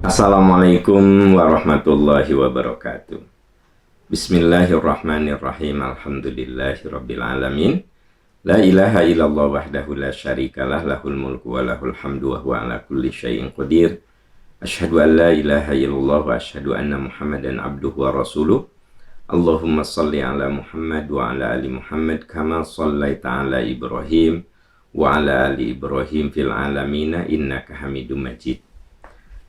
Assalamualaikum warahmatullahi wabarakatuh. Bismillahirrahmanirrahim. Alhamdulillahirabbil alamin. La ilaha illallah wahdahu la syarikalah, lahul mulku wa lahul hamdu wa huwa ala kulli syai'in qadir. Asyhadu an la ilaha illallah wa asyhadu anna Muhammadan abduhu wa rasuluh. Allahumma shalli ala Muhammad wa ala ali Muhammad kama shallaita ala Ibrahim wa ala ali Ibrahim fil alamin innaka Hamidum Majid.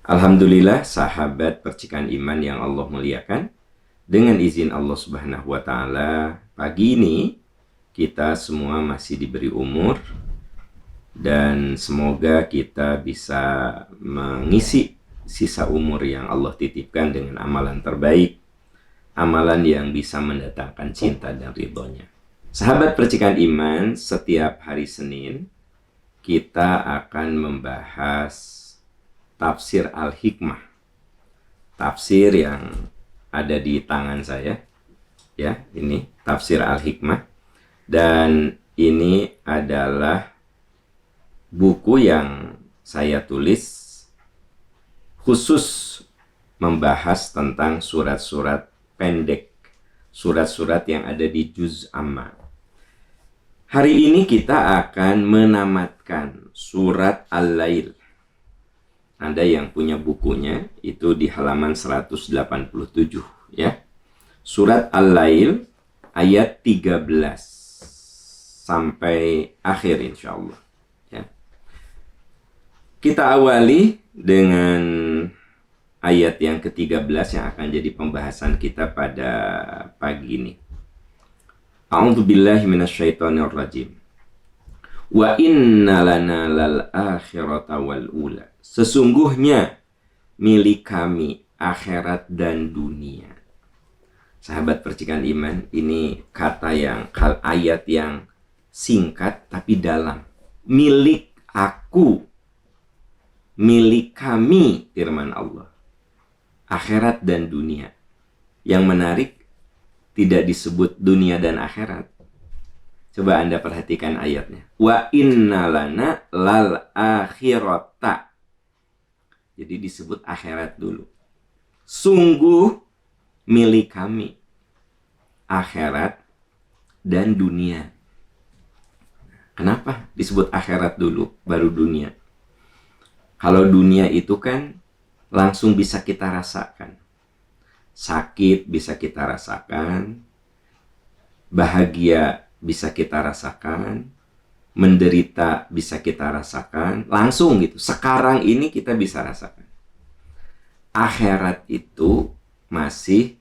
Alhamdulillah, sahabat percikan iman yang Allah muliakan, dengan izin Allah Subhanahu wa Ta'ala, pagi ini kita semua masih diberi umur, dan semoga kita bisa mengisi sisa umur yang Allah titipkan dengan amalan terbaik, amalan yang bisa mendatangkan cinta dan ridhonya. Sahabat percikan iman, setiap hari Senin kita akan membahas tafsir Al-Hikmah, tafsir yang ada di tangan saya, ya, ini tafsir Al-Hikmah, dan ini adalah buku yang saya tulis khusus membahas tentang surat-surat pendek, surat-surat yang ada di Juz Amma. Hari ini kita akan menamatkan surat Al-Lail. Anda yang punya bukunya itu di halaman 187 ya. Surat Al-Lail ayat 13 sampai akhir insyaallah ya. Kita awali dengan ayat yang ke-13 yang akan jadi pembahasan kita pada pagi ini. A'udzubillahi minasyaitonirrajim. Wa inna lana lal akhirata wal ula. Sesungguhnya milik kami akhirat dan dunia. Sahabat percikan iman, ini ayat yang singkat tapi dalam. Milik aku, milik kami, firman Allah. Akhirat dan dunia. Yang menarik, tidak disebut dunia dan akhirat. Coba Anda perhatikan ayatnya. Wa inna lana lal akhirata. Jadi disebut akhirat dulu. Sungguh milik kami akhirat dan dunia. Kenapa disebut akhirat dulu baru dunia? Kalau dunia itu kan langsung bisa kita rasakan. Sakit bisa kita rasakan. Bahagia bisa kita rasakan, menderita bisa kita rasakan, langsung gitu. Sekarang ini kita bisa rasakan. Akhirat itu masih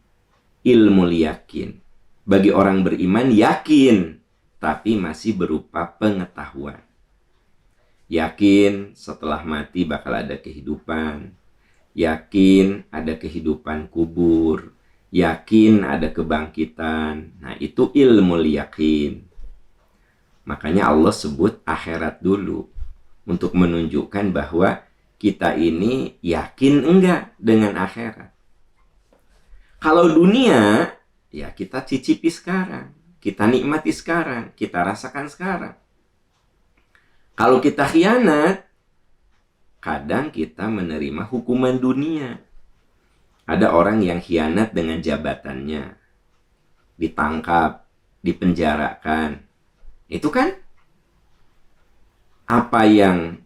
ilmu yakin. Bagi orang beriman yakin, tapi masih berupa pengetahuan. Yakin setelah mati bakal ada kehidupan. Yakin ada kehidupan kubur. Yakin ada kebangkitan. Nah, itu ilmu yakin. Makanya Allah sebut akhirat dulu untuk menunjukkan bahwa kita ini yakin enggak dengan akhirat. Kalau dunia, ya kita cicipi sekarang, kita nikmati sekarang, kita rasakan sekarang. Kalau kita khianat, kadang kita menerima hukuman dunia. Ada orang yang khianat dengan jabatannya, ditangkap, dipenjarakan. Itu kan apa yang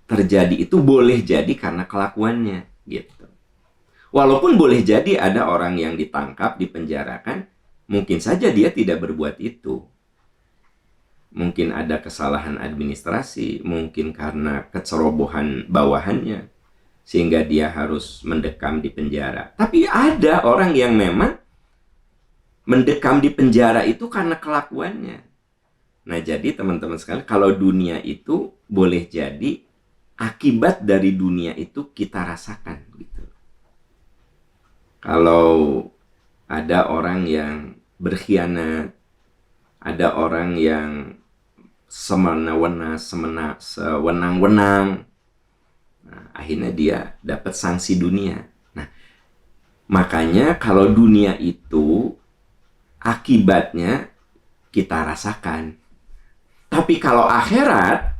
terjadi itu boleh jadi karena kelakuannya gitu. Walaupun boleh jadi ada orang yang ditangkap, dipenjarakan, mungkin saja dia tidak berbuat itu. Mungkin ada kesalahan administrasi, mungkin karena kecerobohan bawahannya, sehingga dia harus mendekam di penjara. Tapi ada orang yang memang mendekam di penjara itu karena kelakuannya. Nah, jadi teman-teman sekalian, kalau dunia itu boleh jadi akibat dari dunia itu kita rasakan gitu. Kalau ada orang yang berkhianat, ada orang yang sewenang-wenang, nah, akhirnya dia dapat sanksi dunia. Nah, makanya kalau dunia itu akibatnya kita rasakan. Tapi kalau akhirat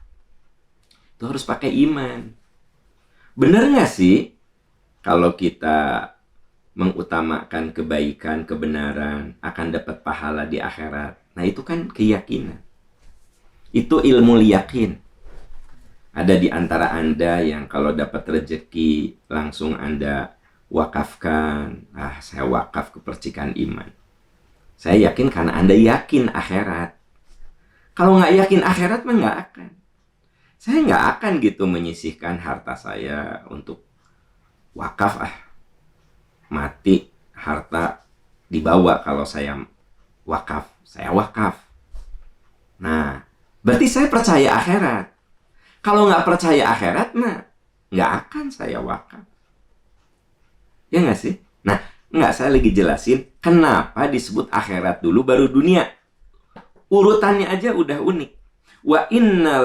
itu harus pakai iman. Benar nggak sih? Kalau kita mengutamakan kebaikan, kebenaran, akan dapat pahala di akhirat. Nah, itu kan keyakinan. Itu ilmu yakin. Ada di antara Anda yang kalau dapat rezeki langsung Anda wakafkan. Saya wakaf ke percikan iman. Saya yakin karena Anda yakin akhirat. Kalau nggak yakin akhirat mah nggak akan. Saya nggak akan gitu menyisihkan harta saya untuk wakaf. Mati harta dibawa kalau saya wakaf. Saya wakaf. Nah, berarti saya percaya akhirat. Kalau nggak percaya akhirat mah nggak akan saya wakaf. Ya nggak sih? Nah, nggak, saya lagi jelasin kenapa disebut akhirat dulu baru dunia. Urutannya aja udah unik. Wa inna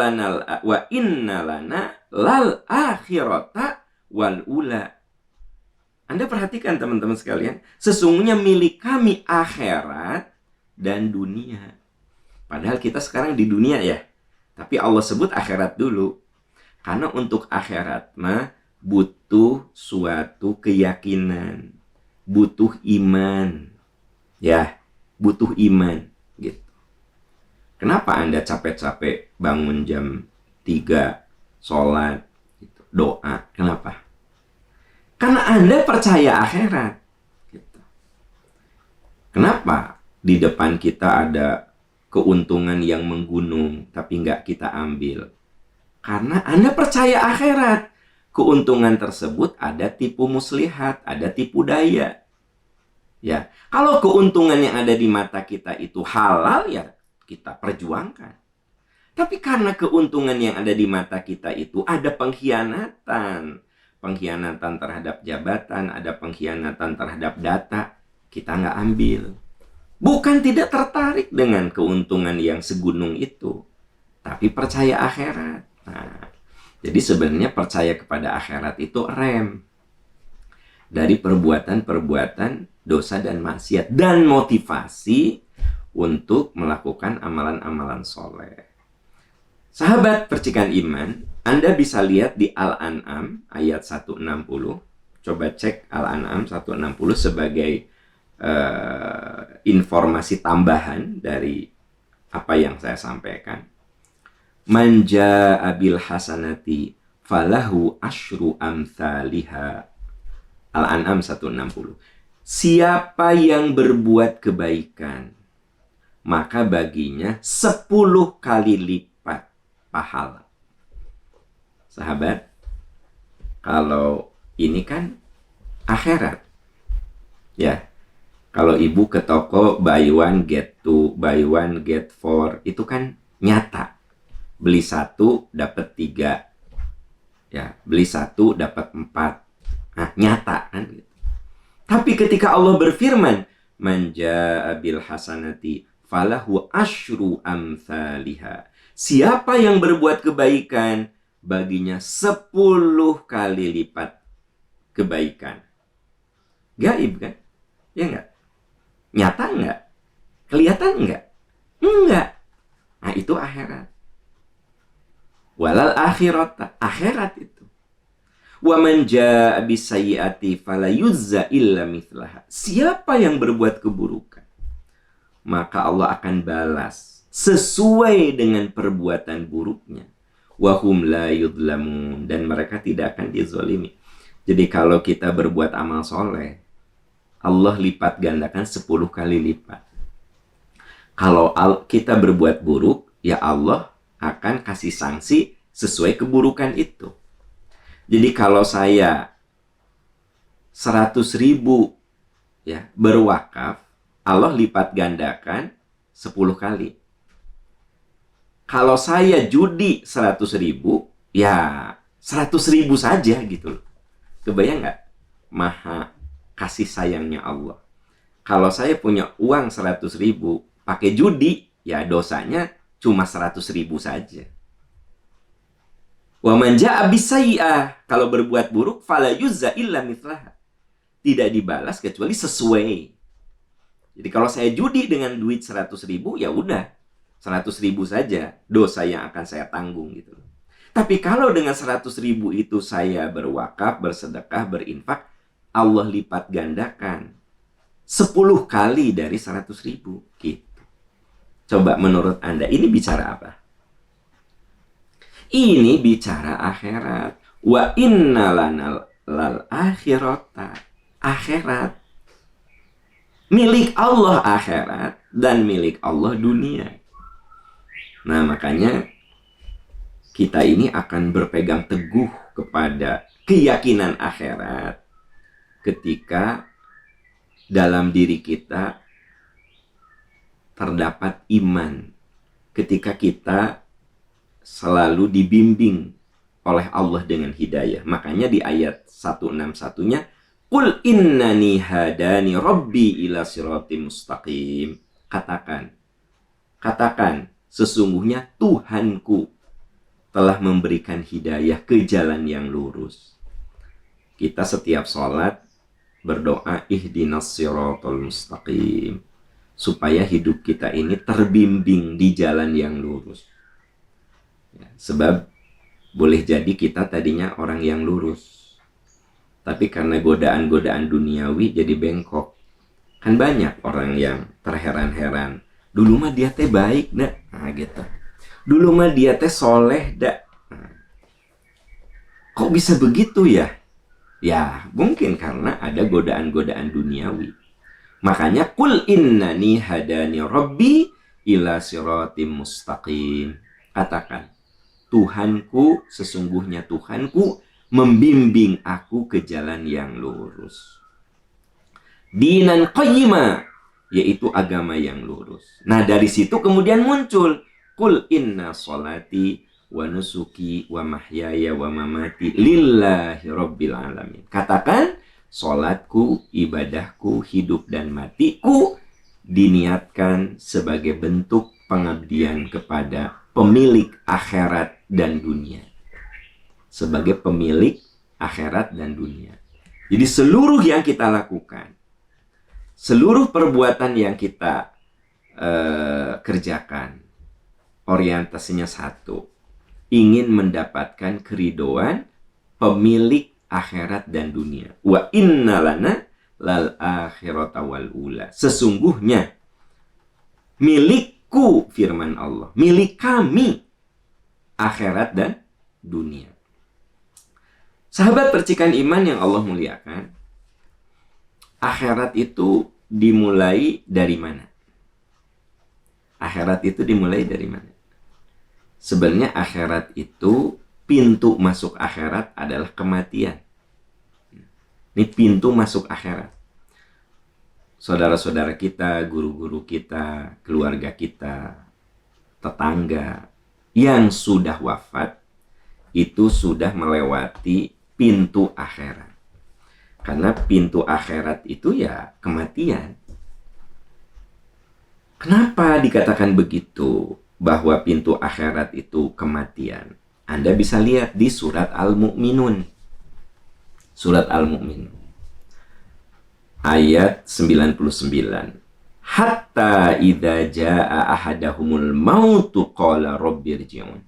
lana lal akhirata wal ula. Anda perhatikan teman-teman sekalian, sesungguhnya milik kami akhirat dan dunia. Padahal kita sekarang di dunia ya. Tapi Allah sebut akhirat dulu. Karena untuk akhirat mah butuh suatu keyakinan. Butuh iman. Ya, butuh iman. Gitu. Kenapa Anda capek-capek bangun jam 3, sholat, gitu, doa? Kenapa? Karena Anda percaya akhirat. Gitu. Kenapa di depan kita ada keuntungan yang menggunung tapi nggak kita ambil? Karena Anda percaya akhirat. Keuntungan tersebut ada tipu muslihat, ada tipu daya. Ya, kalau keuntungan yang ada di mata kita itu halal, ya kita perjuangkan. Tapi karena keuntungan yang ada di mata kita itu ada pengkhianatan. Pengkhianatan terhadap jabatan, ada pengkhianatan terhadap data, kita nggak ambil. Bukan tidak tertarik dengan keuntungan yang segunung itu, tapi percaya akhirat. Nah, jadi sebenarnya percaya kepada akhirat itu rem dari perbuatan-perbuatan dosa dan maksiat, dan motivasi untuk melakukan amalan-amalan soleh. Sahabat percikan iman, Anda bisa lihat di Al-An'am ayat 160. Coba cek Al-An'am 160 sebagai informasi tambahan dari apa yang saya sampaikan. Man jaa'a bil hasanati falahu asyru amthaliha. Al-An'am 160. Siapa yang berbuat kebaikan, maka baginya 10 kali lipat pahala. Sahabat, kalau ini kan akhirat. Ya. Kalau ibu ke toko buy one get two, buy one get four, itu kan nyata. Beli 1 dapat 3. Ya, beli 1 dapat 4. Nah, nyata kan gitu. Tapi ketika Allah berfirman, man jaa'a bil hasanati falahu asyru amthaliha. Siapa yang berbuat kebaikan, baginya 10 kali lipat kebaikan. Gaib kan? Ya enggak? Nyata enggak? Kelihatan enggak? Enggak. Nah, itu akhirat. Walal akhirat, akhirat itu. Wa man jaa'a bisayyi'ati fala yujza illa mithlaha. Siapa yang berbuat keburukan, maka Allah akan balas sesuai dengan perbuatan buruknya. Wa hum la yudlamun, dan mereka tidak akan dizalimi. Jadi kalau kita berbuat amal soleh, Allah lipat gandakan 10 kali lipat. Kalau kita berbuat buruk, ya Allah akan kasih sanksi sesuai keburukan itu. Jadi kalau saya 100.000 ya berwakaf, Allah lipat gandakan 10 kali. Kalau saya judi 100.000, ya 100.000 saja gitu loh. Kebayang nggak? Maha kasih sayangnya Allah. Kalau saya punya uang 100.000 pakai judi, ya dosanya cuma 100.000 saja. Wa man jaa'a bisayyi'ah, kalau berbuat buruk fala yujza illa mithlaha. Tidak dibalas kecuali sesuai. Jadi kalau saya judi dengan duit 100.000, ya udah 100.000 saja dosa yang akan saya tanggung gitu. Tapi kalau dengan 100.000 itu saya berwakaf, bersedekah, berinfak, Allah lipat gandakan 10 kali dari 100.000 gitu. Coba menurut Anda ini bicara apa? Ini bicara akhirat. Wa inna lanal lal akhirata. Akhirat. Milik Allah akhirat dan milik Allah dunia. Nah, makanya kita ini akan berpegang teguh kepada keyakinan akhirat ketika dalam diri kita terdapat iman, ketika kita selalu dibimbing oleh Allah dengan hidayah. Makanya di ayat 161-nya, Qul innani hadani rabbi ila siratim mustaqim. Katakan, sesungguhnya Tuhanku telah memberikan hidayah ke jalan yang lurus. Kita setiap sholat berdoa ihdinas siratal mustaqim, supaya hidup kita ini terbimbing di jalan yang lurus. Ya, sebab boleh jadi kita tadinya orang yang lurus, tapi karena godaan-godaan duniawi jadi bengkok. Kan banyak orang yang terheran-heran, dulu mah dia teh baik dah, nah gitu. Dulu mah dia teh soleh dah. Nah, kok bisa begitu ya? Ya mungkin karena ada godaan-godaan duniawi. Makanya kul innani hadani rabbi ila siratim mustaqim. Katakan, Tuhanku, sesungguhnya Tuhanku membimbing aku ke jalan yang lurus. Dinan qayyima, yaitu agama yang lurus. Nah, dari situ kemudian muncul kul inna sholati wa nusuki wa mahyaya wa mamati lillahi rabbil alamin. Katakan, sholatku, ibadahku, hidup dan matiku diniatkan sebagai bentuk pengabdian kepada pemilik akhirat dan dunia. Sebagai pemilik akhirat dan dunia. Jadi seluruh yang kita lakukan, seluruh perbuatan yang kita kerjakan, orientasinya satu, ingin mendapatkan keridhaan pemilik akhirat dan dunia. Wa inna lana lal akhirata wal ula. Sesungguhnya milikku, firman Allah, milik kami akhirat dan dunia. Sahabat percikan iman yang Allah muliakan, akhirat itu dimulai dari mana? Akhirat itu dimulai dari mana? Sebenarnya akhirat itu, pintu masuk akhirat adalah kematian. Ini pintu masuk akhirat. Saudara-saudara kita, guru-guru kita, keluarga kita, tetangga yang sudah wafat, itu sudah melewati pintu akhirat. Karena pintu akhirat itu ya kematian. Kenapa dikatakan begitu? Bahwa pintu akhirat itu kematian. Anda bisa lihat di surat Al-Mu'minun. Surat Al-Mu'minun. Ayat 99. Hatta idza jaa ahadahumul mautu qala rabbirji'un.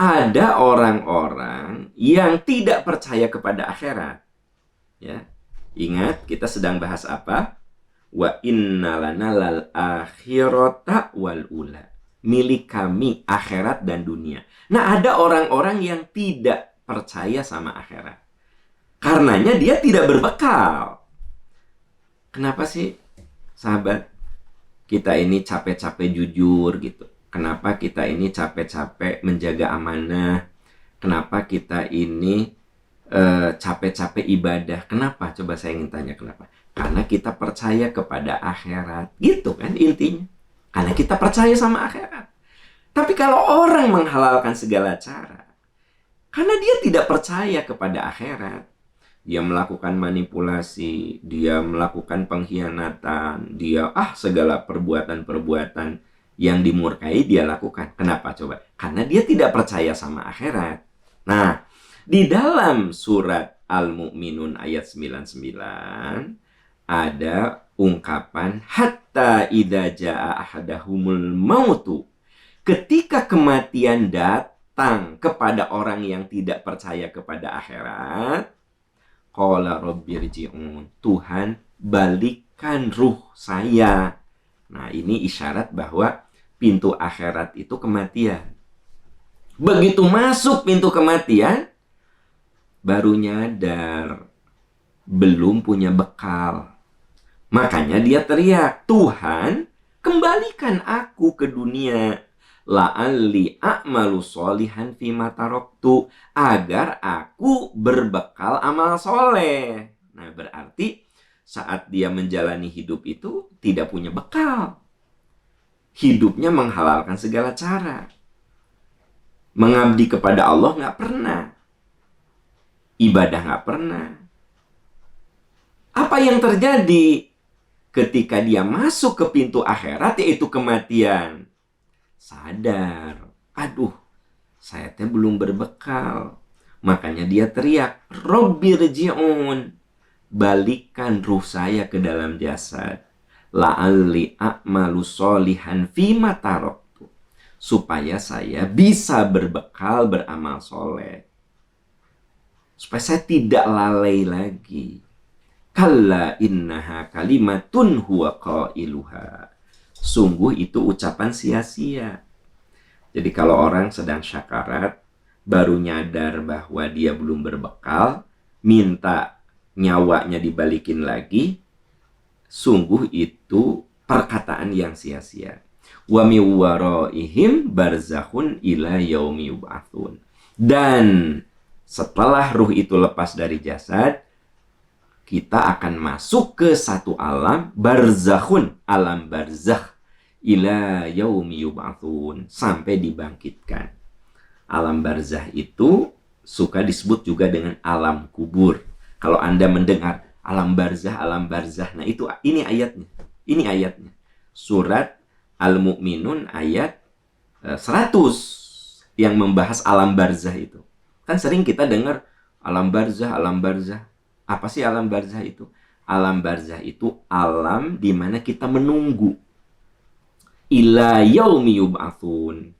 Ada orang-orang yang tidak percaya kepada akhirat. Ya. Ingat, kita sedang bahas apa? Wa innalana lal akhirata wal ula. Milik kami akhirat dan dunia. Nah, ada orang-orang yang tidak percaya sama akhirat. Karenanya dia tidak berbekal. Kenapa sih, sahabat? Kita ini capek-capek jujur gitu. Kenapa kita ini capek-capek menjaga amanah? Kenapa kita ini capek-capek ibadah? Kenapa? Coba saya ingin tanya kenapa. Karena kita percaya kepada akhirat. Gitu kan intinya. Karena kita percaya sama akhirat. Tapi kalau orang menghalalkan segala cara, karena dia tidak percaya kepada akhirat, dia melakukan manipulasi, dia melakukan pengkhianatan, dia segala perbuatan-perbuatan yang dimurkai dia lakukan. Kenapa coba? Karena dia tidak percaya sama akhirat. Nah, di dalam surat Al-Mu'minun ayat 99 ada ungkapan hatta idza jaa ahadahumul mautu. Ketika kematian datang kepada orang yang tidak percaya kepada akhirat, Qala rabbirji'un. Tuhan, balikkan ruh saya. Nah, ini isyarat bahwa pintu akhirat itu kematian. Begitu masuk pintu kematian, baru nyadar belum punya bekal. Makanya dia teriak, Tuhan, kembalikan aku ke dunia. La'alli a'malu solihan fima taroktu. Agar aku berbekal amal soleh. Nah, berarti saat dia menjalani hidup itu tidak punya bekal. Hidupnya menghalalkan segala cara. Mengabdi kepada Allah nggak pernah. Ibadah nggak pernah. Apa yang terjadi ketika dia masuk ke pintu akhirat, yaitu kematian? Sadar, aduh, saya teh belum berbekal. Makanya dia teriak, Rabbirji'un, balikkan ruh saya ke dalam jasad. La'alli a'malu solihan fima taroktu. Supaya saya bisa berbekal beramal soleh. Supaya saya tidak lalai lagi. Kalla innaha kalimatun huwa qailuha. Sungguh itu ucapan sia-sia. Jadi kalau orang sedang syakarat, baru nyadar bahwa dia belum berbekal, minta nyawanya dibalikin lagi, sungguh itu perkataan yang sia-sia. Wa mi waraihim barzakhun ila yaumi yub'atsun. Dan setelah ruh itu lepas dari jasad, kita akan masuk ke satu alam barzakhun, alam barzakh, ila yaumi yub'atsun, sampai dibangkitkan. Alam barzakh itu suka disebut juga dengan alam kubur. Kalau Anda mendengar alam barzakh, nah itu ini ayatnya. Ini ayatnya. Surat Al-Mu'minun ayat 100 yang membahas alam barzakh itu. Kan sering kita dengar alam barzakh, alam barzakh. Apa sih alam barzakh itu? Alam barzakh itu alam di mana kita menunggu. Ila yaumi yub'atsun.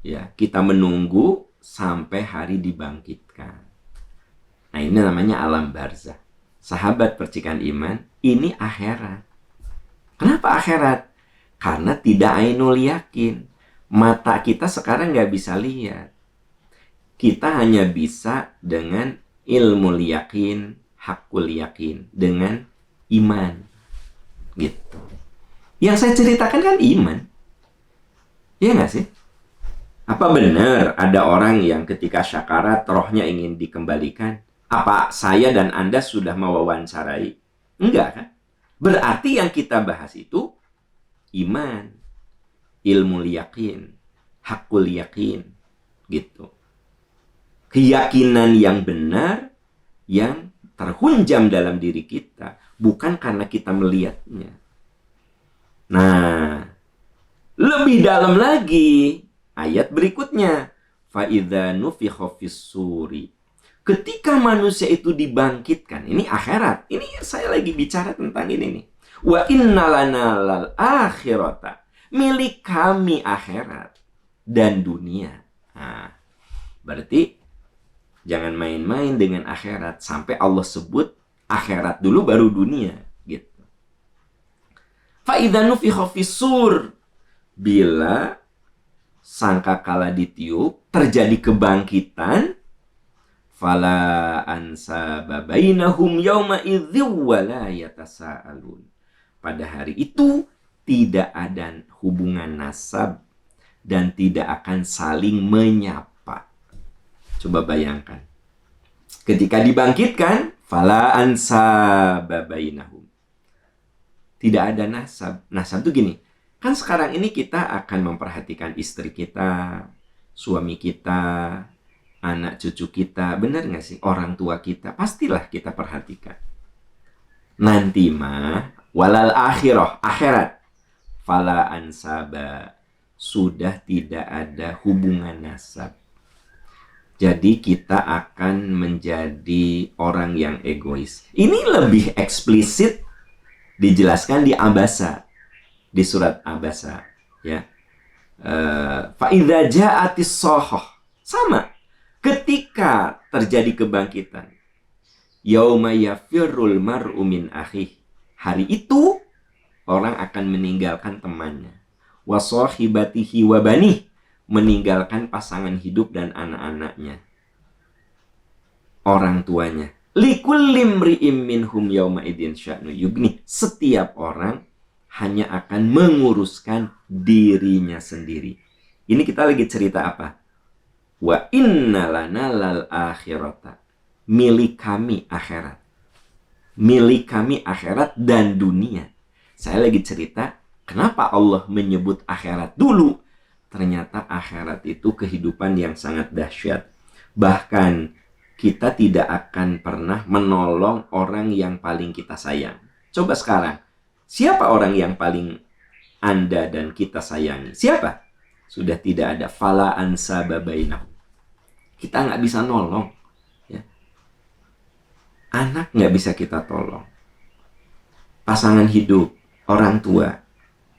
Ya, kita menunggu sampai hari dibangkitkan. Nah, ini namanya alam barzakh. Sahabat percikan iman, ini akhirat. Kenapa akhirat? Karena tidak ainul yakin. Mata kita sekarang nggak bisa lihat. Kita hanya bisa dengan ilmu yakin, hakul yakin, dengan iman. Gitu. Yang saya ceritakan kan iman. Iya nggak sih? Apa benar ada orang yang ketika syakarat rohnya ingin dikembalikan? Apa saya dan Anda sudah mewawancarai? Enggak kan? Berarti yang kita bahas itu iman, ilmu yakin, hakul yakin. Gitu. Keyakinan yang benar yang terhunjam dalam diri kita, bukan karena kita melihatnya. Nah, lebih dalam lagi ayat berikutnya, fa idza nufikha fis-suri. Ketika manusia itu dibangkitkan, ini akhirat. Ini saya lagi bicara tentang ini nih. Wa innalana lal akhirata. Milik kami akhirat dan dunia. Nah, berarti jangan main-main dengan akhirat. Sampai Allah sebut akhirat dulu baru dunia. Gitu. Fa idza nufikha fis-sur. Bila sangkakala ditiup, terjadi kebangkitan, fala ansaba bainahum yauma idzi wala yatasaalun. Pada hari itu tidak ada hubungan nasab dan tidak akan saling menyapa. Coba bayangkan. Ketika dibangkitkan, fala ansaba bainahum. Tidak ada nasab. Nasab itu gini, kan sekarang ini kita akan memperhatikan istri kita, suami kita, anak cucu kita, benar nggak sih? Orang tua kita, pastilah kita perhatikan. Nanti mah, walal akhirah, akhirat, fala ansaba, sudah tidak ada hubungan nasab. Jadi kita akan menjadi orang yang egois. Ini lebih eksplisit dijelaskan di Abasa, di surat Abasa, ya. Fa idza ja'atis shakhah, sama. Ketika terjadi kebangkitan, Yauma yafirrul mar'u min akhih. Hari itu orang akan meninggalkan temannya. Wa sahibatihi wa banih, meninggalkan pasangan hidup dan anak-anaknya, orang tuanya. Likulli imri'im minhum yauma idzin sya'nu yugni. Setiap orang hanya akan menguruskan dirinya sendiri. Ini kita lagi cerita apa? Wa inna lana lal akhirata. Milik kami akhirat. Milik kami akhirat dan dunia. Saya lagi cerita kenapa Allah menyebut akhirat dulu. Ternyata akhirat itu kehidupan yang sangat dahsyat. Bahkan kita tidak akan pernah menolong orang yang paling kita sayang. Coba sekarang, siapa orang yang paling Anda dan kita sayangi? Siapa? Sudah tidak ada. Fala ansaba bainahum. Kita nggak bisa nolong. Ya. Anak nggak bisa kita tolong. Pasangan hidup, orang tua.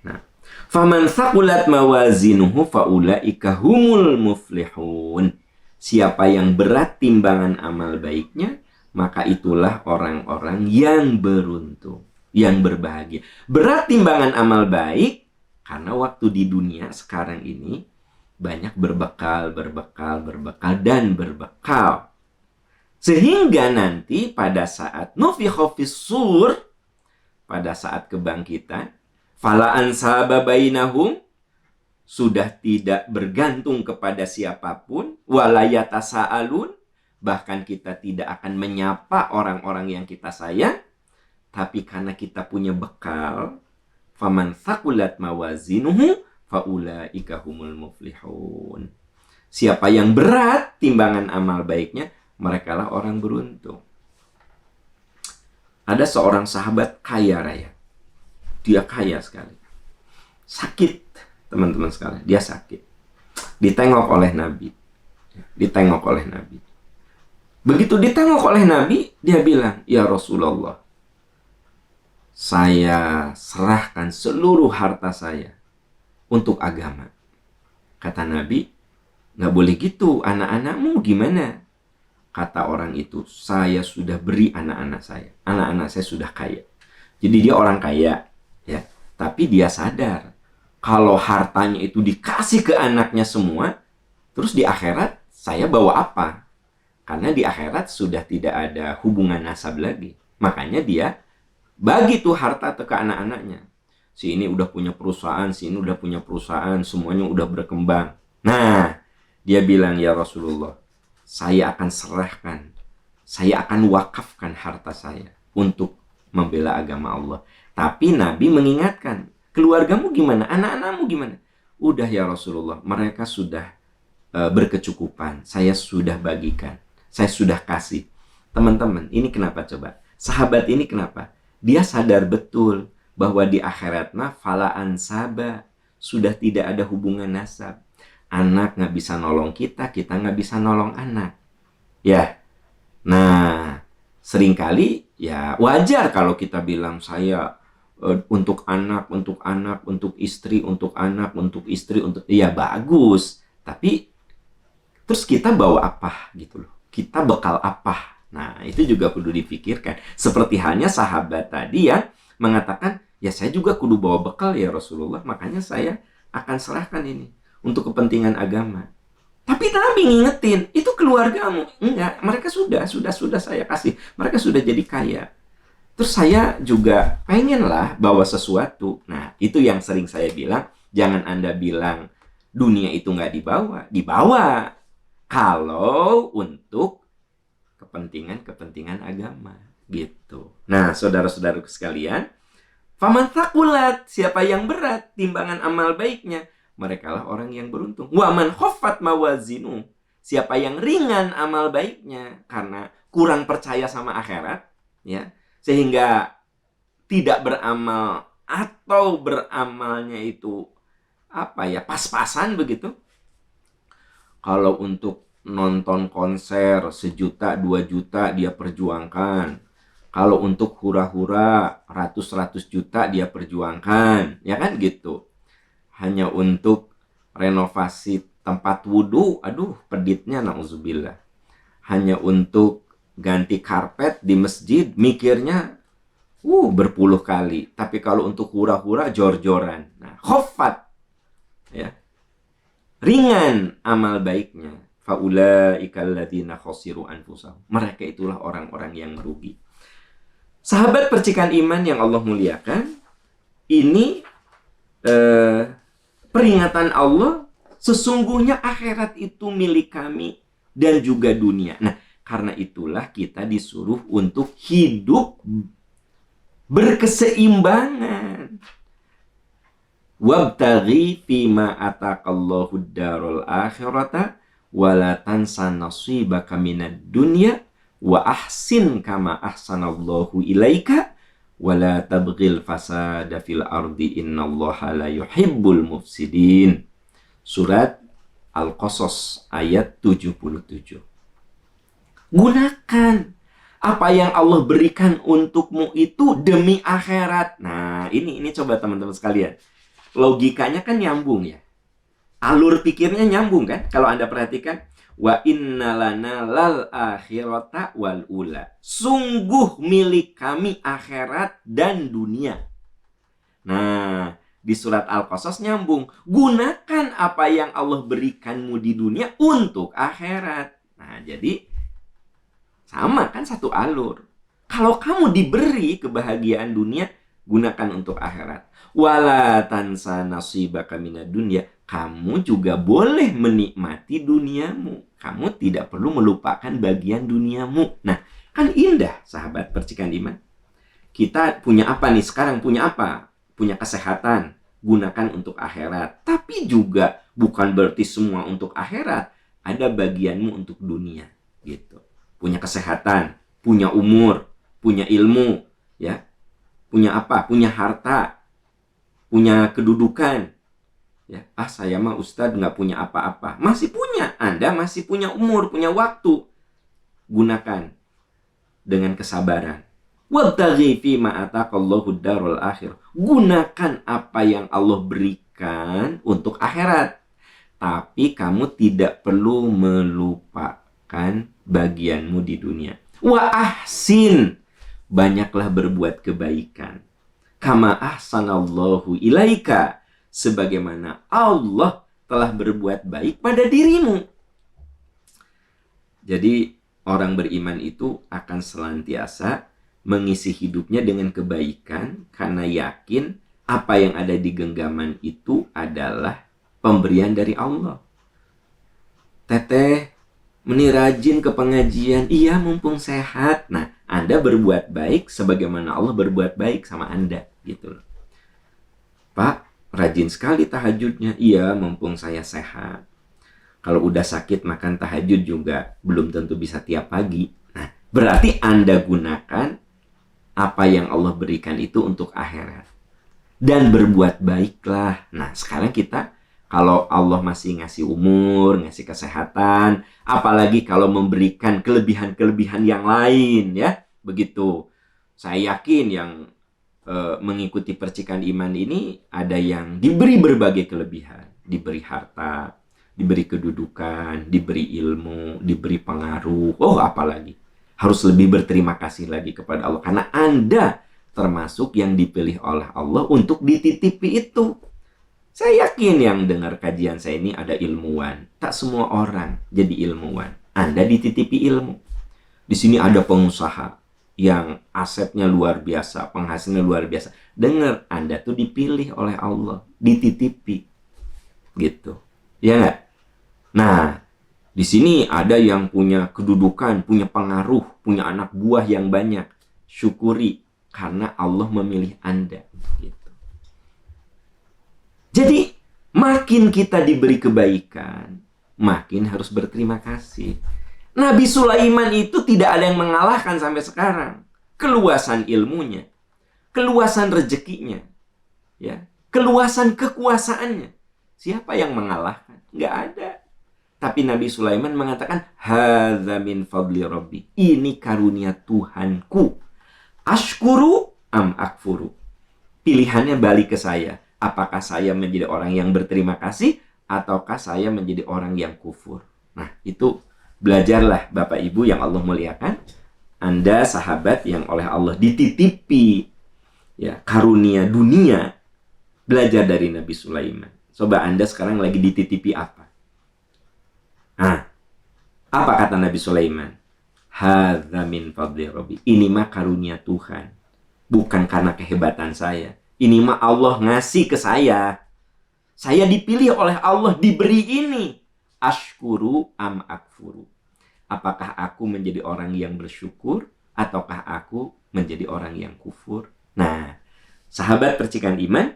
Nah, faman thaqulat mawazinuhu faulaika humul muflihun. Siapa yang berat timbangan amal baiknya, maka itulah orang-orang yang beruntung, yang berbahagia. Berat timbangan amal baik, karena waktu di dunia sekarang ini banyak berbekal, dan berbekal. Sehingga nanti pada saat nufikha fis-sur, pada saat kebangkitan, fala ansaba bainahum, sudah tidak bergantung kepada siapapun, walayata sa'alun, bahkan kita tidak akan menyapa orang-orang yang kita sayang, tapi karena kita punya bekal, faman thaqulat mawazinuhu faulaika humul muflihun. Siapa yang berat timbangan amal baiknya, mereka lah orang beruntung. Ada seorang sahabat kaya raya. Dia kaya sekali. Sakit, teman-teman sekalian. Dia sakit. Ditengok oleh Nabi. Ditengok oleh Nabi. Begitu ditengok oleh Nabi, dia bilang, "Ya Rasulullah, saya serahkan seluruh harta saya untuk agama." Kata Nabi, "Nggak boleh gitu, anak-anakmu gimana?" Kata orang itu, "Saya sudah beri anak-anak saya. Anak-anak saya sudah kaya." Jadi dia orang kaya, ya. Tapi dia sadar, kalau hartanya itu dikasih ke anaknya semua, terus di akhirat saya bawa apa? Karena di akhirat sudah tidak ada hubungan nasab lagi. Makanya dia bagi tuh harta ke anak-anaknya. Si ini udah punya perusahaan, si ini udah punya perusahaan, semuanya udah berkembang. Nah, dia bilang, "Ya Rasulullah, saya akan serahkan, saya akan wakafkan harta saya untuk membela agama Allah." Tapi Nabi mengingatkan, "Keluargamu gimana? Anak-anakmu gimana?" "Udah ya Rasulullah, mereka sudah berkecukupan. Saya sudah bagikan, saya sudah kasih." Teman-teman, ini kenapa coba? Sahabat ini kenapa? Dia sadar betul bahwa di akhirat mah fala ansaba, sudah tidak ada hubungan nasab. Anak nggak bisa nolong kita, kita nggak bisa nolong anak. Ya, nah seringkali ya wajar kalau kita bilang saya untuk anak, untuk istri, untuk anak, untuk istri, untuk ya bagus. Tapi terus kita bawa apa gitu loh? Kita bekal apa? Nah itu juga kudu dipikirkan. Seperti halnya sahabat tadi yang mengatakan, "Ya saya juga kudu bawa bekal ya Rasulullah, makanya saya akan serahkan ini untuk kepentingan agama." Tapi Nabi ngingetin, itu keluargamu. Enggak, mereka sudah saya kasih. Mereka sudah jadi kaya. Terus saya juga pengenlah bawa sesuatu. Nah, itu yang sering saya bilang, jangan Anda bilang dunia itu nggak dibawa. Dibawa. Kalau untuk kepentingan agama. Gitu. Nah, saudara-saudaraku sekalian, faman thaqulat, siapa yang berat timbangan amal baiknya, merekalah orang yang beruntung. Wa man khaffat mawazinu, siapa yang ringan amal baiknya karena kurang percaya sama akhirat, ya, sehingga tidak beramal atau beramalnya itu apa ya, pas-pasan begitu. Kalau untuk nonton konser 1 juta, 2 juta dia perjuangkan. Kalau untuk hura-hura ratus juta dia perjuangkan, ya kan gitu. Hanya untuk renovasi tempat wudhu, aduh peditnya na'udzubillah. Hanya untuk ganti karpet di masjid mikirnya berpuluh kali. Tapi kalau untuk hura-hura jor-joran. Nah, khofat ya. Ringan amal baiknya. Faulaika alladzina khasiru anfusahum. Mereka itulah orang-orang yang merugi. Sahabat percikan iman yang Allah muliakan, ini peringatan Allah, sesungguhnya akhirat itu milik kami dan juga dunia. Nah, karena itulah kita disuruh untuk hidup berkeseimbangan. Wabtaghi fima ataqallahu darul akhirata wala tansa nasibaka minad dunya wa ahsin kama ahsanallahu ilaika wala tabghil fasada fil ardi innallaha la yuhibbul mufsidin. Surat Al-Qasas ayat 77. Gunakan apa yang Allah berikan untukmu itu demi akhirat. Nah, ini coba teman-teman sekalian. Logikanya kan nyambung ya. Alur pikirnya nyambung kan? Kalau Anda perhatikan, wa innalana lal akhirata wal ula. Sungguh milik kami akhirat dan dunia. Nah, di surat Al-Qasas nyambung. Gunakan apa yang Allah berikanmu di dunia untuk akhirat. Nah, jadi sama kan, satu alur. Kalau kamu diberi kebahagiaan dunia, gunakan untuk akhirat. Wala tansa nasibaka minad dunya. Kamu juga boleh menikmati duniamu. Kamu tidak perlu melupakan bagian duniamu. Nah, kan indah sahabat percikan iman. Kita punya apa nih sekarang? Punya apa? Punya kesehatan. Gunakan untuk akhirat. Tapi juga bukan berarti semua untuk akhirat. Ada bagianmu untuk dunia. Gitu. Punya kesehatan, punya umur, punya ilmu, ya, punya apa? Punya harta, punya kedudukan. Ya, saya mah Ustadz nggak punya apa-apa. Masih punya, Anda masih punya umur, punya waktu. Gunakan dengan kesabaran. Wabtaghi fima ataqallahu darul akhir. Gunakan apa yang Allah berikan untuk akhirat. Tapi kamu tidak perlu melupakan bagianmu di dunia. Wa ahsin, banyaklah berbuat kebaikan. Kama ahsanallahu ilaika, sebagaimana Allah telah berbuat baik pada dirimu. Jadi orang beriman itu akan senantiasa mengisi hidupnya dengan kebaikan karena yakin apa yang ada di genggaman itu adalah pemberian dari Allah. Teteh, meni rajin ke pengajian, iya mumpung sehat. Nah, Anda berbuat baik sebagaimana Allah berbuat baik sama Anda, gitu loh. Pak, rajin sekali tahajudnya, iya mumpung saya sehat. Kalau udah sakit makan tahajud juga belum tentu bisa tiap pagi. Nah, berarti Anda gunakan apa yang Allah berikan itu untuk akhirat. Dan berbuat baiklah. Nah, sekarang kita, kalau Allah masih ngasih umur, ngasih kesehatan, apalagi kalau memberikan kelebihan-kelebihan yang lain, ya, begitu. Saya yakin yang mengikuti percikan iman ini ada yang diberi berbagai kelebihan, diberi harta, diberi kedudukan, diberi ilmu, diberi pengaruh. Oh, apalagi harus lebih berterima kasih lagi kepada Allah karena Anda termasuk yang dipilih oleh Allah untuk dititipi itu. Saya yakin yang dengar kajian saya ini ada ilmuwan. Tak semua orang jadi ilmuwan. Anda dititipi ilmu. Di sini ada pengusaha yang asetnya luar biasa, penghasilnya luar biasa. Dengar, Anda tuh dipilih oleh Allah, dititipi. Gitu. Ya nggak? Nah, di sini ada yang punya kedudukan, punya pengaruh, punya anak buah yang banyak. Syukuri karena Allah memilih Anda. Gitu. Jadi, makin kita diberi kebaikan, makin harus berterima kasih. Nabi Sulaiman itu tidak ada yang mengalahkan sampai sekarang. Keluasan ilmunya, keluasan rezekinya, ya, keluasan kekuasaannya. Siapa yang mengalahkan? Nggak ada. Tapi Nabi Sulaiman mengatakan, hadza min fadli rabbi. Ini karunia Tuhanku. Ashkuru am akfuru. Pilihannya balik ke saya. Apakah saya menjadi orang yang berterima kasih ataukah saya menjadi orang yang kufur? Nah, itu belajarlah Bapak Ibu yang Allah muliakan. Anda sahabat yang oleh Allah dititipi ya karunia dunia, belajar dari Nabi Sulaiman. Coba Anda sekarang lagi dititipi apa? Apa kata Nabi Sulaiman? Hadza min fadli Rabbi. Ini mah karunia Tuhan. Bukan karena kehebatan saya. Ini mah Allah ngasih ke saya. Saya dipilih oleh Allah, diberi ini. Ashkuru am akfuru. Apakah aku menjadi orang yang bersyukur ataukah aku menjadi orang yang kufur? Nah, sahabat percikan iman.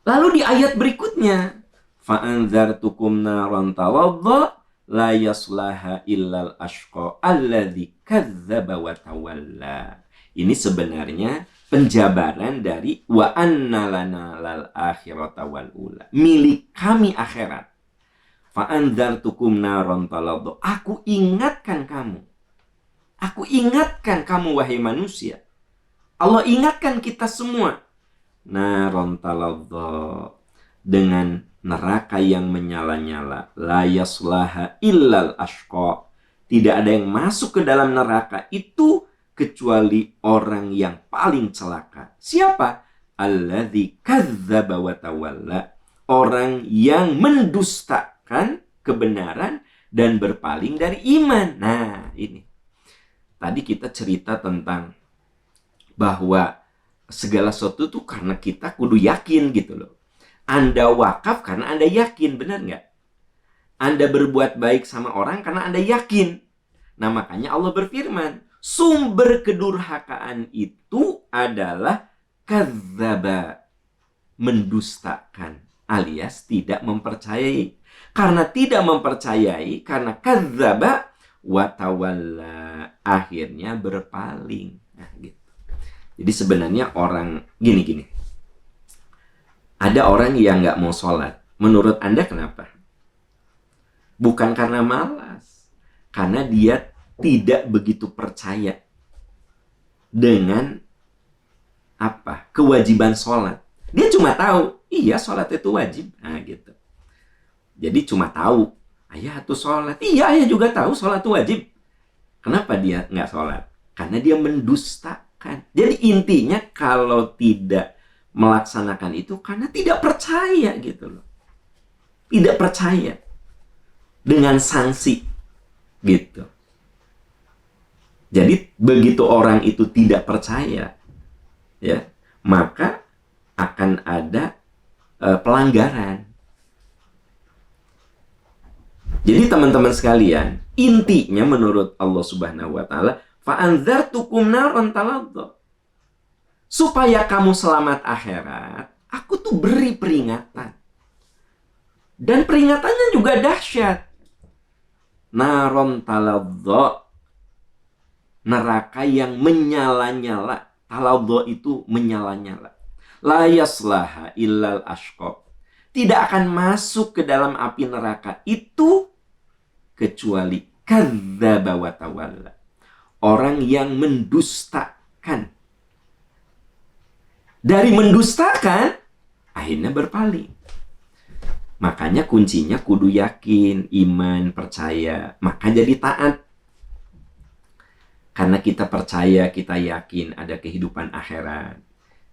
Lalu di ayat berikutnya, fa'anzartukum naran taladha la yaslaha illal ashqa alladzi kadzdzaba wa tawalla. Ini sebenarnya penjabaran dari wa anna lana lal akhirata wal ula. Milik kami akhirat. Fa'anzartukum naran taladha. Aku ingatkan kamu. Aku ingatkan kamu wahai manusia. Allah ingatkan kita semua. Naran taladha, dengan neraka yang menyala-nyala. La yaslaha illal ashqa. Tidak ada yang masuk ke dalam neraka itu kecuali orang yang paling celaka. Siapa? Alladzi kadzdzaba wa tawalla. Orang yang mendustakan kebenaran dan berpaling dari iman. Nah, ini. Tadi kita cerita tentang bahwa segala sesuatu itu karena kita kudu yakin gitu loh. Anda wakaf karena Anda yakin, benar nggak? Anda berbuat baik sama orang karena Anda yakin. Nah, makanya Allah berfirman, sumber kedurhakaan itu adalah kadzdzaba, mendustakan, alias tidak mempercayai. Karena tidak mempercayai, karena kadzdzaba wa tawalla, akhirnya berpaling. Nah, gitu. Jadi sebenarnya orang gini. Ada orang yang nggak mau sholat. Menurut Anda kenapa? Bukan karena malas. Karena dia tidak begitu percaya dengan kewajiban sholat. Dia cuma tahu, iya sholat itu wajib. Nah gitu. Jadi cuma tahu, ayah tuh sholat. Iya, ayah juga tahu sholat itu wajib. Kenapa dia nggak sholat? Karena dia mendustakan. Jadi intinya kalau tidak melaksanakan itu karena tidak percaya gitu loh. Tidak percaya dengan sanksi gitu. Jadi begitu orang itu tidak percaya, ya, maka akan ada pelanggaran. Jadi teman-teman sekalian, intinya menurut Allah Subhanahu wa taala, fa'anzartukum naran taladha. Supaya kamu selamat akhirat, aku tuh beri peringatan. Dan peringatannya juga dahsyat. Naron taladha, neraka yang menyala-nyala. Taladha itu menyala-nyala. La yaslaha illal ashqa. Tidak akan masuk ke dalam api neraka itu kecuali kadzdzaba wa tawalla. Orang yang mendustakan. Dari mendustakan, akhirnya berpaling. Makanya kuncinya kudu yakin, iman, percaya. Maka jadi taat. Karena kita percaya, kita yakin ada kehidupan akhirat.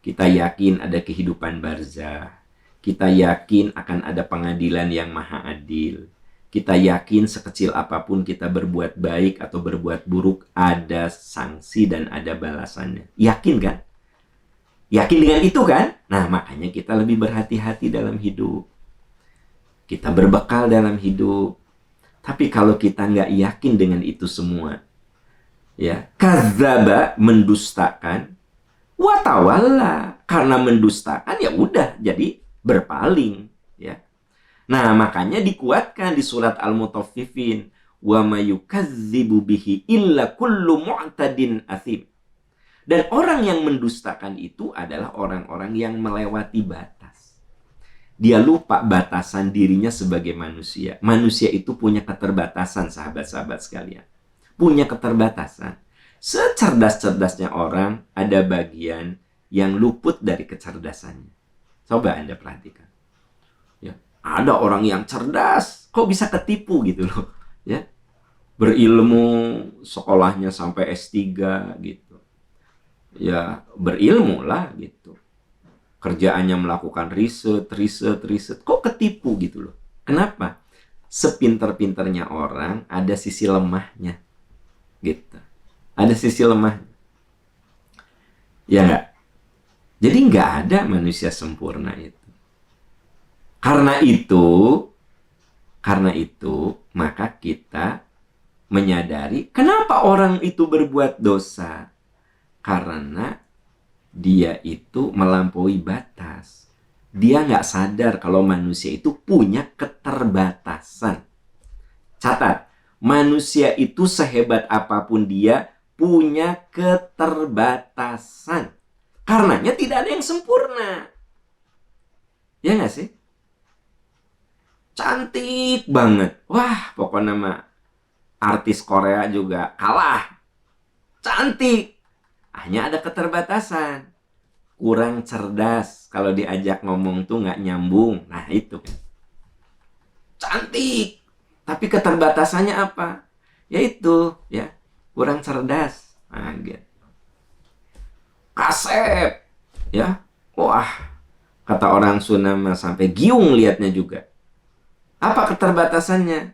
Kita yakin ada kehidupan barzah. Kita yakin akan ada pengadilan yang maha adil. Kita yakin sekecil apapun kita berbuat baik atau berbuat buruk, ada sanksi dan ada balasannya. Yakin kan? Yakin dengan itu kan? Nah, makanya kita lebih berhati-hati dalam hidup. Kita berbekal dalam hidup. Tapi kalau kita nggak yakin dengan itu semua, ya, kadzdzaba, mendustakan, wa tawalla, karena mendustakan ya udah jadi berpaling, ya. Nah, makanya dikuatkan di surat Al-Mutaffifin, wa may yukadzibu bihi illa kullu mu'tadin atsim. Dan orang yang mendustakan itu adalah orang-orang yang melewati batas. Dia lupa batasan dirinya sebagai manusia. Manusia itu punya keterbatasan, sahabat-sahabat sekalian. Punya keterbatasan. Secerdas-cerdasnya orang, ada bagian yang luput dari kecerdasannya. Coba Anda perhatikan. Ya, ada orang yang cerdas, kok bisa ketipu gitu loh. Ya. berilmu, sekolahnya sampai S3 gitu. Ya, berilmu lah gitu. Kerjaannya melakukan riset. Kok ketipu gitu loh. Kenapa? Sepinter-pinternya orang ada sisi lemahnya gitu. Ada sisi lemahnya. Ya nggak? Jadi nggak ada manusia sempurna itu. Karena itu, maka kita menyadari kenapa orang itu berbuat dosa. Karena dia itu melampaui batas. Dia nggak sadar kalau manusia itu punya keterbatasan. Catat, manusia itu sehebat apapun dia punya keterbatasan. Karenanya tidak ada yang sempurna. Ya nggak sih? Cantik banget. Wah, pokoknya mah artis Korea juga kalah. Cantik. Hanya ada keterbatasan. Kurang cerdas. Kalau diajak ngomong tuh nggak nyambung. Nah, itu kan. Cantik. Tapi keterbatasannya apa? Yaitu, ya, kurang cerdas. Nah, gitu. Kasep. Ya. Wah, kata orang Sunda mah sampai giung liatnya juga. Apa keterbatasannya?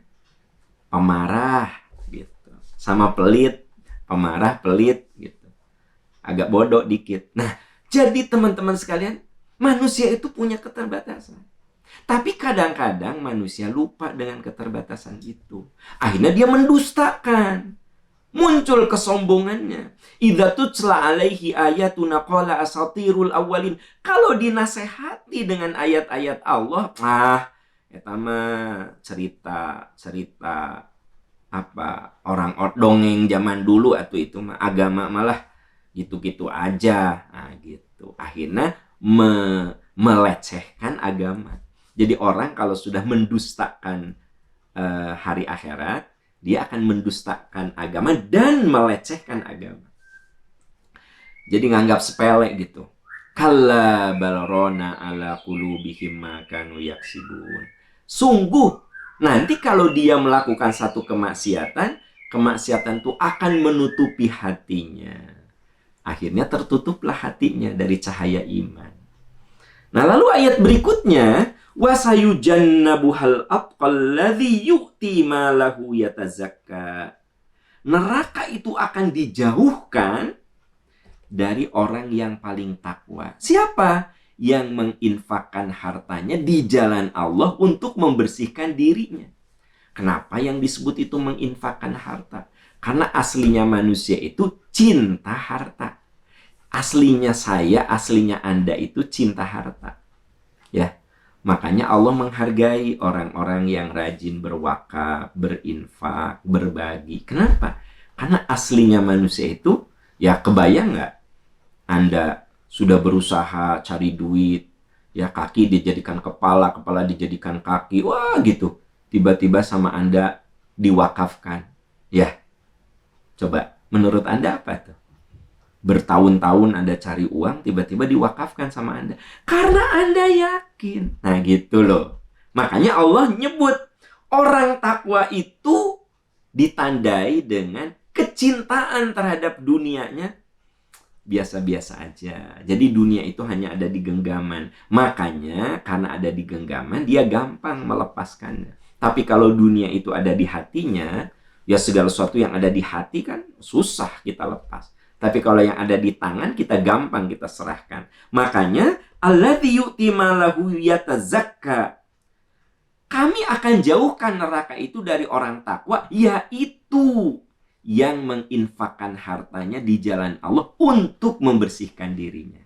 Pemarah gitu. Sama pelit, pemarah, pelit gitu. Agak bodoh dikit. Nah, jadi teman-teman sekalian, manusia itu punya keterbatasan. Tapi kadang-kadang manusia lupa dengan keterbatasan itu. Akhirnya dia mendustakan. Muncul kesombongannya. Idza tutla alaihi ayatuna qala asatirul awwalin. Kalau dinasehati dengan ayat-ayat Allah, eta mah cerita apa orang dongeng zaman dulu atau itu mah agama malah gitu-gitu aja. Nah, gitu. Akhirnya melecehkan agama. Jadi orang kalau sudah mendustakan hari akhirat, dia akan mendustakan agama dan melecehkan agama. Jadi nganggap sepele gitu. Kalla balrona ala qulubihim ma kanu yaksibun. Sungguh, nanti kalau dia melakukan satu kemaksiatan itu akan menutupi hatinya. Akhirnya tertutuplah hatinya dari cahaya iman. Nah, lalu ayat berikutnya, wasayujannabuhal atqalladzi yu'ti malahu yatazakka. Neraka itu akan dijauhkan dari orang yang paling takwa. Siapa? Yang menginfakkan hartanya di jalan Allah untuk membersihkan dirinya. Kenapa yang disebut itu menginfakkan harta? Karena aslinya manusia itu cinta harta. Aslinya saya, aslinya Anda itu cinta harta. Ya, makanya Allah menghargai orang-orang yang rajin berwakaf, berinfak, berbagi. Kenapa? Karena aslinya manusia itu, ya kebayang nggak? Anda sudah berusaha cari duit, ya kaki dijadikan kepala, kepala dijadikan kaki, wah gitu. Tiba-tiba sama Anda diwakafkan. Ya, coba menurut Anda apa tuh? Bertahun-tahun Anda cari uang, tiba-tiba diwakafkan sama Anda. Karena Anda yakin. Nah gitu loh. Makanya Allah nyebut orang takwa itu ditandai dengan kecintaan terhadap dunianya biasa-biasa aja. Jadi dunia itu hanya ada di genggaman. Makanya karena ada di genggaman, dia gampang melepaskannya. Tapi kalau dunia itu ada di hatinya, ya segala sesuatu yang ada di hati kan susah kita lepas. Tapi kalau yang ada di tangan, kita gampang kita serahkan. Makanya, alladzi yu'ti malahu yatazakka. Kami akan jauhkan neraka itu dari orang takwa, yaitu yang menginfakkan hartanya di jalan Allah untuk membersihkan dirinya.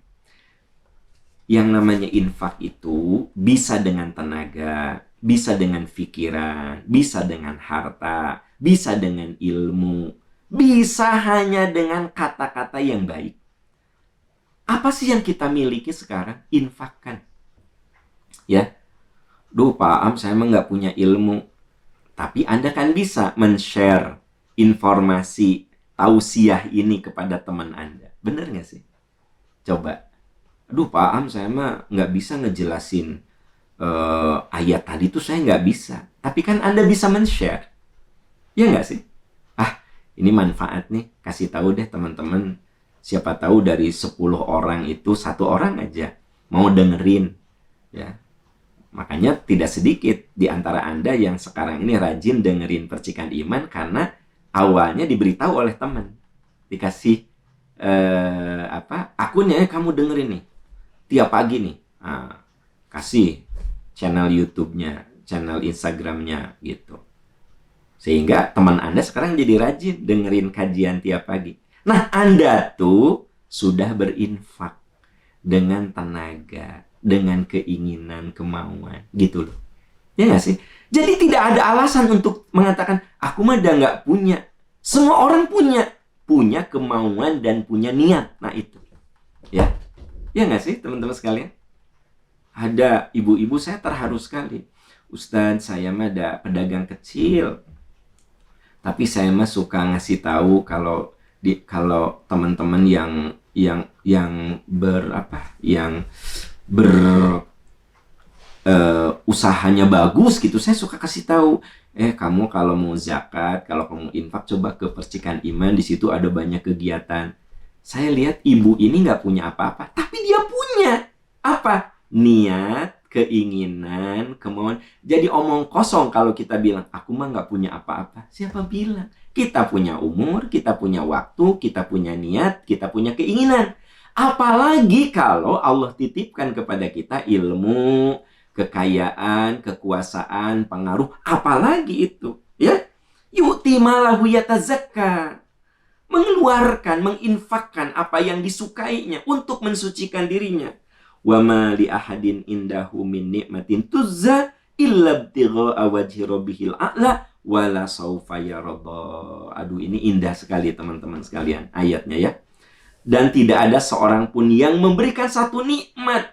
Yang namanya infak itu bisa dengan tenaga, bisa dengan pikiran, bisa dengan harta, bisa dengan ilmu, bisa hanya dengan kata-kata yang baik. Apa sih yang kita miliki sekarang? Infakkan. Ya, Pak Am, saya emang nggak punya ilmu. Tapi Anda kan bisa men-share informasi tausiah ini kepada teman Anda. Bener nggak sih? Coba. Pak Am, saya mah nggak bisa ngejelasin ayat tadi tuh saya nggak bisa. Tapi kan Anda bisa men-share. Ya nggak sih? Ini manfaat nih, kasih tahu deh teman-teman. Siapa tahu dari 10 orang itu 1 orang aja mau dengerin, ya. Makanya tidak sedikit di antara Anda yang sekarang ini rajin dengerin Percikan Iman karena awalnya diberitahu oleh teman. Dikasih akunnya, kamu dengerin nih tiap pagi nih. Nah, kasih channel YouTube-nya, channel Instagram-nya gitu. Sehingga teman Anda sekarang jadi rajin dengerin kajian tiap pagi. Nah, Anda tuh sudah berinfak dengan tenaga, dengan keinginan, kemauan, gitu loh. Ya nggak sih? Jadi tidak ada alasan untuk mengatakan, aku mah udah nggak punya. Semua orang punya kemauan dan punya niat. Nah itu, ya nggak sih teman-teman sekalian? Ada ibu-ibu, saya terharu sekali. Ustadz, saya mah ada pedagang kecil, tapi saya mah suka ngasih tahu kalau teman-teman usahanya bagus gitu, saya suka kasih tahu, kamu kalau mau zakat, kalau kamu infak, coba ke Percikan Iman, di situ ada banyak kegiatan. Saya lihat ibu ini nggak punya apa-apa, tapi dia punya apa? Niat, keinginan, kemauan. Jadi omong kosong kalau kita bilang, aku mah nggak punya apa-apa. Siapa bilang? Kita punya umur, kita punya waktu, kita punya niat, kita punya keinginan. Apalagi kalau Allah titipkan kepada kita ilmu, kekayaan, kekuasaan, pengaruh, apalagi itu, ya. Yu'ti malahu yatazakka. Mengeluarkan, menginfakkan apa yang disukainya untuk mensucikan dirinya. Wa ma li ahadin indahu min ni'matin tuzza illa ibtigha'a wajhi rabbihil a'la wala saufa yarda. Aduh, ini indah sekali teman-teman sekalian ayatnya, ya. Dan tidak ada seorang pun yang memberikan satu nikmat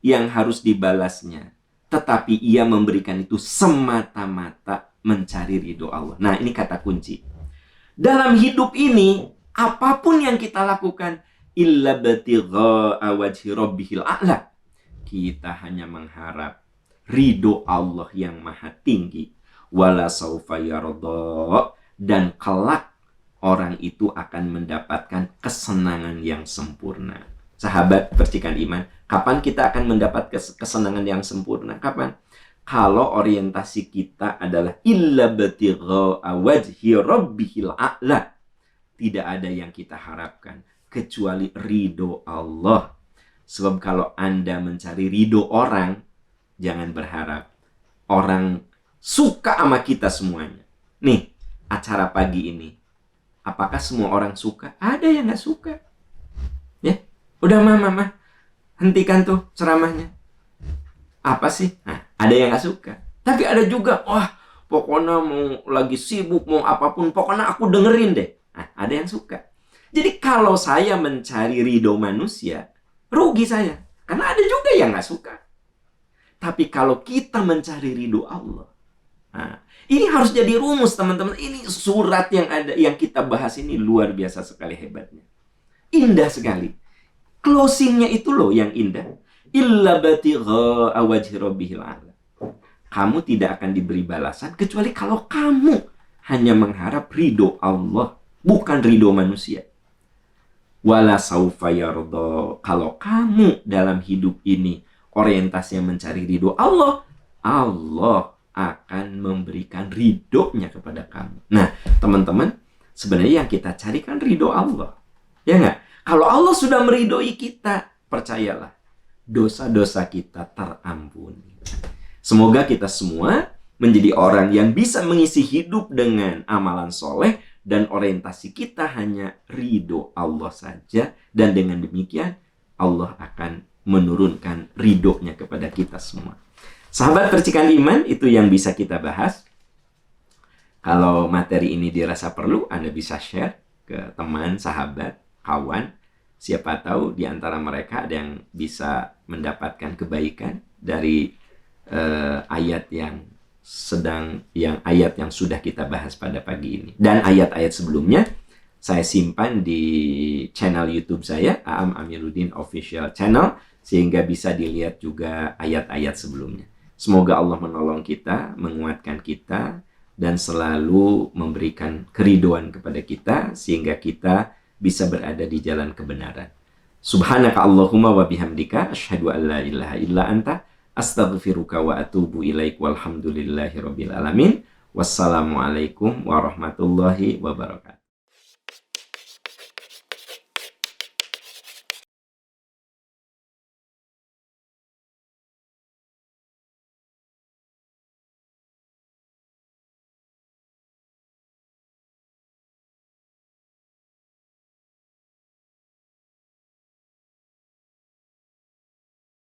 yang harus dibalasnya, tetapi ia memberikan itu semata-mata mencari ridho Allah. Nah, ini kata kunci. Dalam hidup ini, apapun yang kita lakukan, illa batigha'a wajhi rabbihil a'la, kita hanya mengharap ridho Allah yang maha tinggi. Wala saufa yarda, dan kelak orang itu akan mendapatkan kesenangan yang sempurna. Sahabat Percikan Iman, kapan kita akan mendapat kesenangan yang sempurna? Kapan? Kalau orientasi kita adalah illa batigha'a wajhi rabbihil a'la. Tidak ada yang kita harapkan kecuali ridho Allah. Sebab kalau Anda mencari ridho orang, jangan berharap orang suka sama kita semuanya. Nih, acara pagi ini, apakah semua orang suka? Ada yang nggak suka. Ya, udah mama, hentikan tuh ceramahnya. Apa sih? Nah, ada yang nggak suka. Tapi ada juga, wah, pokoknya mau lagi sibuk, mau apapun, pokoknya aku dengerin deh. Nah, ada yang suka. Jadi kalau saya mencari ridho manusia, rugi saya. Karena ada juga yang nggak suka. Tapi kalau kita mencari ridho Allah, nah, ini harus jadi rumus teman-teman. Ini surat yang ada, yang kita bahas ini luar biasa sekali hebatnya. Indah sekali. Closingnya itu loh yang indah. Illa batigha'a wajhi rabbihil a'la. Kamu tidak akan diberi balasan kecuali kalau kamu hanya mengharap ridho Allah, bukan ridho manusia. Wala saufa yarda. Kalau kamu dalam hidup ini orientasinya mencari ridho Allah, Allah akan memberikan ridhonya kepada kamu. Nah, teman-teman, sebenarnya yang kita cari kan ridho Allah. Ya nggak? Kalau Allah sudah meridhoi kita, percayalah, dosa-dosa kita terampuni. Semoga kita semua menjadi orang yang bisa mengisi hidup dengan amalan soleh dan orientasi kita hanya ridho Allah saja. Dan dengan demikian, Allah akan menurunkan ridhonya kepada kita semua. Sahabat Percikan Iman, itu yang bisa kita bahas. Kalau materi ini dirasa perlu, Anda bisa share ke teman, sahabat, kawan. Siapa tahu di antara mereka ada yang bisa mendapatkan kebaikan dari ayat yang sudah kita bahas pada pagi ini. Dan ayat-ayat sebelumnya saya simpan di channel YouTube saya, Aam Amiruddin Official Channel, sehingga bisa dilihat juga ayat-ayat sebelumnya. Semoga Allah menolong kita, menguatkan kita, dan selalu memberikan keriduan kepada kita sehingga kita bisa berada di jalan kebenaran. Subhanaka Allahumma wa bihamdika asyhadu an la ilaha illa anta astaghfiruka wa atubu ilaik walhamdulillahi rabbil alamin. Wassalamualaikum warahmatullahi wabarakatuh.